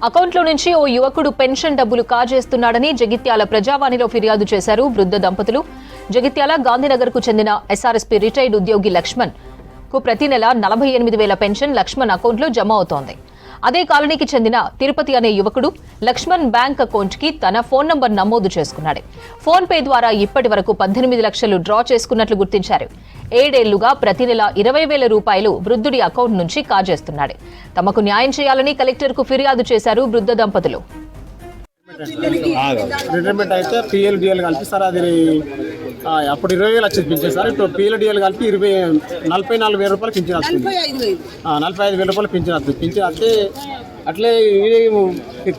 అకౌంట్లో నుంచి ఓ యువకుడు పెన్షన్ డబ్బులు కాజేస్తున్నాడని జగిత్యాల ప్రజావాణిలో ఫిర్యాదు చేశారు వృద్ధ దంపతులు. జగిత్యాల గాంధీనగర్ కు చెందిన ఎస్ఆర్ఎస్పీ రిటైర్డ్ ఉద్యోగి లక్ష్మణ్ కు ప్రతి నెల 48,000 పెన్షన్ లక్ష్మణ్ అకౌంట్లో జమ అవుతోంది. అదే కాలనీకి చెందిన తిరుపతి అనే యువకుడు లక్ష్మణ్ బ్యాంక్ అకౌంట్ కి తన ఫోన్ నంబర్ నమోదు చేసుకున్నాడు. ఫోన్ పే ద్వారా ఇప్పటి వరకు 18 లక్షలు డ్రా చేసుకున్నట్లు గుర్తించారు. 7 ఏళ్లుగా ప్రతి నెల 20,000 రూపాయలు వృద్ధుడి అకౌంట్ నుంచి కాజేస్తున్నాడు. తమకు న్యాయం చేయాలని కలెక్టర్ కు ఫిర్యాదు చేశారు వృద్ధ దంపతులు. రిటైర్మెంట్ అయితే పిఎల్డిఎల్ కలిపి సార్ అది అప్పుడు 20,000 వచ్చింది పింఛన్ సార్. ఇప్పుడు పిఎల్డిఎల్ కలిపి 44,000 రూపాయలు పింఛన్ వస్తుంది. 45,000 రూపాయలు పింఛన్ వస్తుంది. పింఛన్ వస్తే అట్లే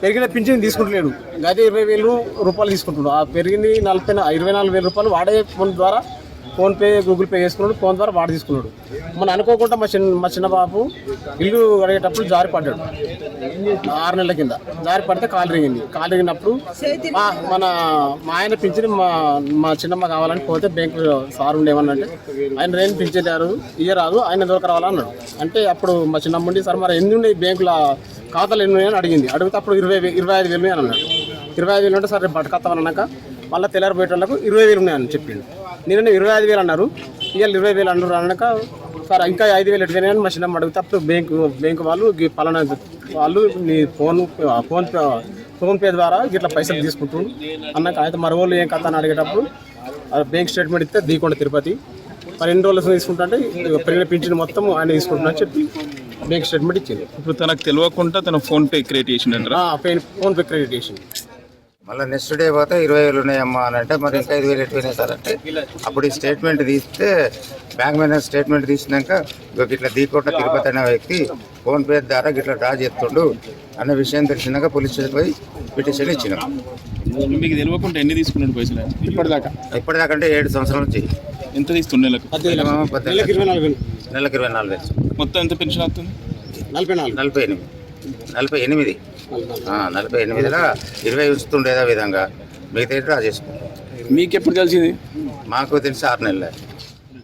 పెరిగిన పింఛన్ తీసుకుంటలేడు. గది 20,000 రూపాయలు తీసుకుంటున్నాడు. ఆ పెరిగింది 24,000 రూపాయలు వాడే ఫోన్ ద్వారా ఫోన్పే గూగుల్ పే చేసుకున్నాడు. ఫోన్ ద్వారా వాడు తీసుకున్నాడు. మనం అనుకోకుండా మా చిన్న బాబు ఇల్లు అడిగేటప్పుడు జారి పడ్డాడు. 6 నెలల కింద జారి పడితే కాలు రిగినప్పుడు మా ఆయన పింఛన్ మా చిన్నమ్మ కావాలని పోతే బ్యాంకు సార్ ఉండేమన్నంటే ఆయన రేణు పింఛన్ ఇయ్యరాదు, ఆయన దొరక రావాలన్నాడు. అంటే అప్పుడు మా చిన్నమ్మ ఉండి సార్ మరి ఎన్ని ఉన్నాయి బ్యాంకుల ఖాతాలు ఎన్ని ఉన్నాయని అడిగింది. అడిగితే అప్పుడు 25,000 అని అన్నాడు. 25,000 అంటే సరే బట్టకత్తామన్నాక మళ్ళీ తెల్లారిపోయేటోళ్ళకు 20,000 ఉన్నాయని చెప్పిండు. నేను 25,000 అన్నారు, ఇవాళ 20,000 అన్నారు అన్నాక సార్ ఇంకా 5,000 ఎటువైనా మా చిన్నమ్మ అడిగితే అప్పుడు బ్యాంకు వాళ్ళు పలానా వాళ్ళు నీ ఫోన్పే ద్వారా ఇట్లా పైసలు తీసుకుంటుండు అన్నాక అయితే మరి వాళ్ళు ఏం కథ అని అడిగేటప్పుడు బ్యాంక్ స్టేట్మెంట్ ఇస్తే దీకొండ తిరుపతి మరి ఎన్ని రోజులు తీసుకుంటే పెరిగిన పింఛన్ మొత్తం ఆయన తీసుకుంటున్నా అని చెప్పి బ్యాంక్ స్టేట్మెంట్ ఇచ్చింది. ఇప్పుడు తనకు తెలియకుండా తన ఫోన్పే క్రియేట్ చేసిండ ఫోన్పే క్రియేట్ చేసింది. మళ్ళీ నెక్స్ట్ డే పోతే 20,000 ఉన్నాయమ్మా అని అంటే మరి ఇంకా 5,000 ఎటువైనాయి సార్ అంటే అప్పుడు ఈ స్టేట్మెంట్ తీస్తే బ్యాంక్ మేనేజర్ స్టేట్మెంట్ తీసినాక ఇట్లా దీకోట తిరుపతి అనే వ్యక్తి ఫోన్పే ద్వారా ఇట్లా డ్రా చేస్తుండు అనే విషయం తెలిసినాక పోలీస్ స్టేషన్ పోయి పిటిషన్ ఇచ్చినాం. మీకు తెలియకుండా ఎన్ని తీసుకున్నాడు పైసలు ఇప్పటిదాకా అంటే 7 సంవత్సరాల నుంచి. ఎంత తీసుకుండే నెలకు 24,000. మొత్తం ఎంత పెన్షన్ అవుతుంది? 48. 48లో 20 ఉంచుతుండేదా విధంగా మిగతా డ్రా చేసుకుంటాం. మీకు ఎప్పుడు తెలిసింది? మాకు తెలిసి 6 నెలలే.